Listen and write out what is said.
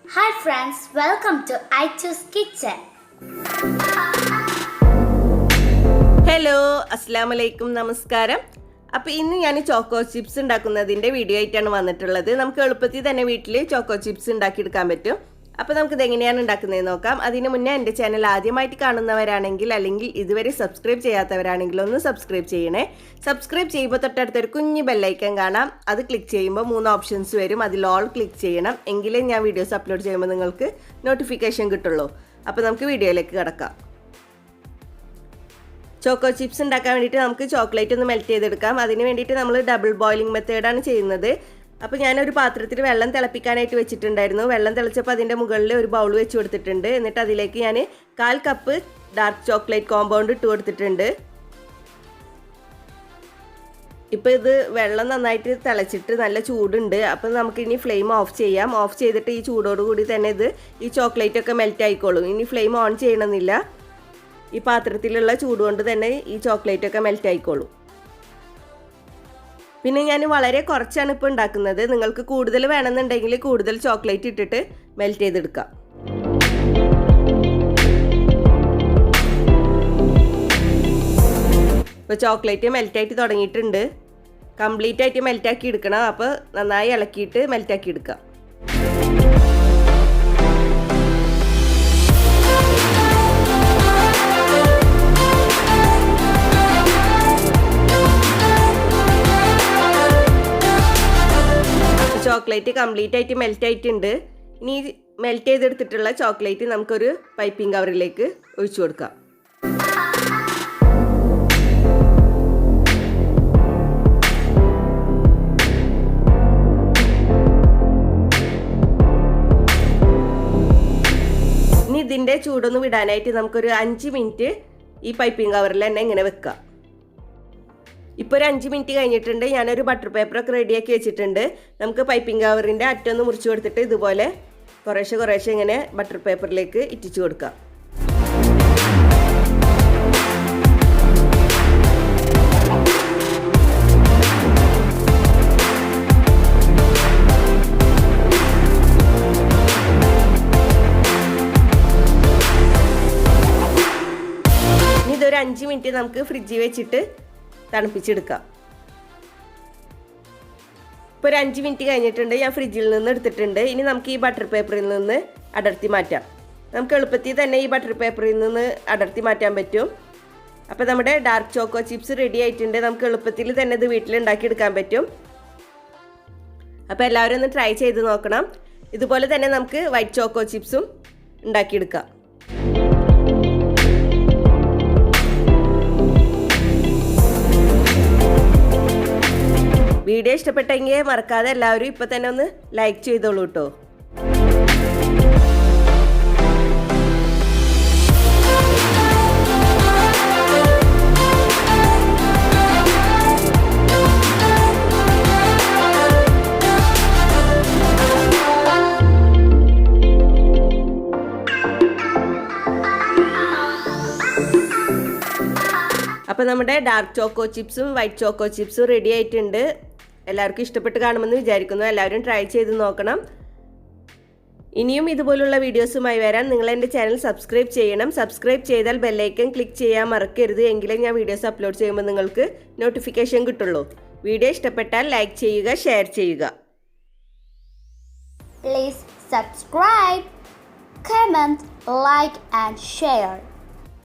Hi friends, welcome to I Choose Kitchen. Hello അസ്സലാമു അലൈക്കും നമസ്കാരം. അപ്പോൾ ഇന്ന് ഞാൻ ചോക്കോ ചിപ്സ് ഉണ്ടാക്കുന്നതിൻ്റെ വീഡിയോ ആയിട്ടാണ് വന്നിട്ടുള്ളത്. നമുക്ക് എളുപ്പത്തിൽ തന്നെ വീട്ടിൽ ചോക്കോ ചിപ്സ് ഉണ്ടാക്കിയെടുക്കാൻ പറ്റും. അപ്പോൾ നമുക്കിത് എങ്ങനെയാണ് ഉണ്ടാക്കുന്നതെന്ന് നോക്കാം. അതിന് മുന്നേ എൻ്റെ ചാനൽ ആദ്യമായിട്ട് കാണുന്നവരാണെങ്കിൽ അല്ലെങ്കിൽ ഇതുവരെ സബ്സ്ക്രൈബ് ചെയ്യാത്തവരാണെങ്കിൽ ഒന്ന് സബ്സ്ക്രൈബ് ചെയ്യണേ. സബ്സ്ക്രൈബ് ചെയ്യുമ്പോൾ തൊട്ടടുത്തൊരു കുഞ്ഞു ബെല്ലൈക്കൺ കാണാം. അത് ക്ലിക്ക് ചെയ്യുമ്പോൾ 3 ഓപ്ഷൻസ് വരും. അതിൽ ഓൾ ക്ലിക്ക് ചെയ്യണം. എങ്കിലേ ഞാൻ വീഡിയോസ് അപ്ലോഡ് ചെയ്യുമ്പോൾ നിങ്ങൾക്ക് നോട്ടിഫിക്കേഷൻ കിട്ടുള്ളൂ. അപ്പോൾ നമുക്ക് വീഡിയോയിലേക്ക് കിടക്കാം. ചോക്കോ ചിപ്സ് ഉണ്ടാക്കാൻ വേണ്ടിയിട്ട് നമുക്ക് ചോക്ലേറ്റ് ഒന്ന് മെൽറ്റ് ചെയ്തെടുക്കാം. അതിന് വേണ്ടിയിട്ട് നമ്മൾ ഡബിൾ ബോയിലിംഗ് മെത്തേഡാണ് ചെയ്യുന്നത്. അപ്പോൾ ഞാനൊരു പാത്രത്തിൽ വെള്ളം തിളപ്പിക്കാനായിട്ട് വെച്ചിട്ടുണ്ടായിരുന്നു. വെള്ളം തിളച്ചപ്പോൾ അതിൻ്റെ മുകളിൽ ഒരു ബൗൾ വെച്ച് കൊടുത്തിട്ടുണ്ട്. എന്നിട്ട് അതിലേക്ക് ഞാൻ 1/4 കപ്പ് ഡാർക്ക് ചോക്ലേറ്റ് കോമ്പൗണ്ട് ഇട്ട് കൊടുത്തിട്ടുണ്ട്. ഇപ്പോൾ ഇത് വെള്ളം നന്നായിട്ട് തിളച്ചിട്ട് നല്ല ചൂടുണ്ട്. അപ്പോൾ നമുക്കിനി ഫ്ലെയിം ഓഫ് ചെയ്യാം. ഓഫ് ചെയ്തിട്ട് ഈ ചൂടോടുകൂടി തന്നെ ഈ ചോക്ലേറ്റൊക്കെ മെൽറ്റ് ആയിക്കോളും. ഇനി ഫ്ലെയിം ഓൺ ചെയ്യണമെന്നില്ല. ഈ പാത്രത്തിലുള്ള ചൂട് കൊണ്ട് തന്നെ ഈ ചോക്ലേറ്റൊക്കെ മെൽറ്റ് ആയിക്കോളും. പിന്നെ ഞാൻ വളരെ കുറച്ചാണ് ഇപ്പോൾ ഉണ്ടാക്കുന്നത്. നിങ്ങൾക്ക് കൂടുതൽ വേണമെന്നുണ്ടെങ്കിൽ കൂടുതൽ ചോക്ലേറ്റ് ഇട്ടിട്ട് മെൽറ്റ് ചെയ്തെടുക്കാം. ഇപ്പോൾ ചോക്ലേറ്റ് മെൽറ്റായിട്ട് തുടങ്ങിയിട്ടുണ്ട്. കംപ്ലീറ്റ് ആയിട്ട് മെൽറ്റാക്കി എടുക്കണം. അപ്പോൾ നന്നായി ഇളക്കിയിട്ട് മെൽറ്റാക്കി എടുക്കാം. ചോക്ലേറ്റ് കംപ്ലീറ്റ് ആയിട്ട് മെൽറ്റ് ആയിട്ടുണ്ട്. ഇനി മെൽറ്റ് ചെയ്തെടുത്തിട്ടുള്ള ചോക്ലേറ്റ് നമുക്കൊരു പൈപ്പിംഗ് കവറിലേക്ക് ഒഴിച്ചു കൊടുക്കാം. ഇനി ഇതിൻ്റെ ചൂടൊന്ന് വിടാനായിട്ട് നമുക്കൊരു 5 മിനിറ്റ് ഈ പൈപ്പിംഗ് കവറിൽ തന്നെ ഇങ്ങനെ വെക്കാം. ഇപ്പോൾ ഒരു 5 മിനിറ്റ് കഴിഞ്ഞിട്ടുണ്ട്. ഞാനൊരു ബട്ടർ പേപ്പറൊക്കെ റെഡിയാക്കി വെച്ചിട്ടുണ്ട്. നമുക്ക് പൈപ്പിംഗ് കവറിൻ്റെ അറ്റൊന്ന് മുറിച്ച് കൊടുത്തിട്ട് ഇതുപോലെ കുറേശ്ശെ ഇങ്ങനെ ബട്ടർ പേപ്പറിലേക്ക് ഇറ്റിച്ചു കൊടുക്കാം. ഇനി ഇതൊരു 5 മിനിറ്റ് നമുക്ക് ഫ്രിഡ്ജിൽ വെച്ചിട്ട് തണുപ്പിച്ചെടുക്കാം. ഇപ്പോൾ ഒരു 5 മിനിറ്റ് കഴിഞ്ഞിട്ടുണ്ട്. ഞാൻ ഫ്രിഡ്ജിൽ നിന്ന് എടുത്തിട്ടുണ്ട്. ഇനി നമുക്ക് ഈ ബട്ടർ പേപ്പറിൽ നിന്ന് അടർത്തി മാറ്റാം. നമുക്ക് എളുപ്പത്തിൽ തന്നെ ഈ ബട്ടർ പേപ്പറിൽ നിന്ന് അടർത്തി മാറ്റാൻ പറ്റും. അപ്പോൾ നമ്മുടെ ഡാർക്ക് ചോക്കോ ചിപ്സ് റെഡി ആയിട്ടുണ്ട്. നമുക്ക് എളുപ്പത്തിൽ തന്നെ ഇത് വീട്ടിലുണ്ടാക്കിയെടുക്കാൻ പറ്റും. അപ്പോൾ എല്ലാവരും ഒന്ന് ട്രൈ ചെയ്ത് നോക്കണം. ഇതുപോലെ തന്നെ നമുക്ക് വൈറ്റ് ചോക്കോ ചിപ്സും ഉണ്ടാക്കിയെടുക്കാം. വീഡിയോ ഇഷ്ടപ്പെട്ടെങ്കിൽ മറക്കാതെ എല്ലാവരും ഇപ്പോൾ തന്നെ ഒന്ന് ലൈക്ക് ചെയ്തോളൂ കേട്ടോ. അപ്പോൾ നമ്മുടെ ഡാർക്ക് ചോക്കോ ചിപ്സും വൈറ്റ് ചോക്കോ ചിപ്സും റെഡി ആയിട്ടുണ്ട്. എല്ലാവർക്കും ഇഷ്ടപ്പെട്ട് കാണുമെന്ന് വിചാരിക്കുന്നു. എല്ലാവരും ട്രൈ ചെയ്ത് നോക്കണം. ഇനിയും ഇതുപോലുള്ള വീഡിയോസുമായി വരാൻ നിങ്ങൾ എൻ്റെ ചാനൽ സബ്സ്ക്രൈബ് ചെയ്യണം. സബ്സ്ക്രൈബ് ചെയ്താൽ ബെല്ലൈക്കൺ ക്ലിക്ക് ചെയ്യാൻ മറക്കരുത്. എങ്കിലേ ഞാൻ വീഡിയോസ് അപ്ലോഡ് ചെയ്യുമ്പോൾ നിങ്ങൾക്ക് നോട്ടിഫിക്കേഷൻ കിട്ടുള്ളൂ. വീഡിയോ ഇഷ്ടപ്പെട്ടാൽ ലൈക്ക് ചെയ്യുക, ഷെയർ ചെയ്യുക. Please subscribe, comment, like and share.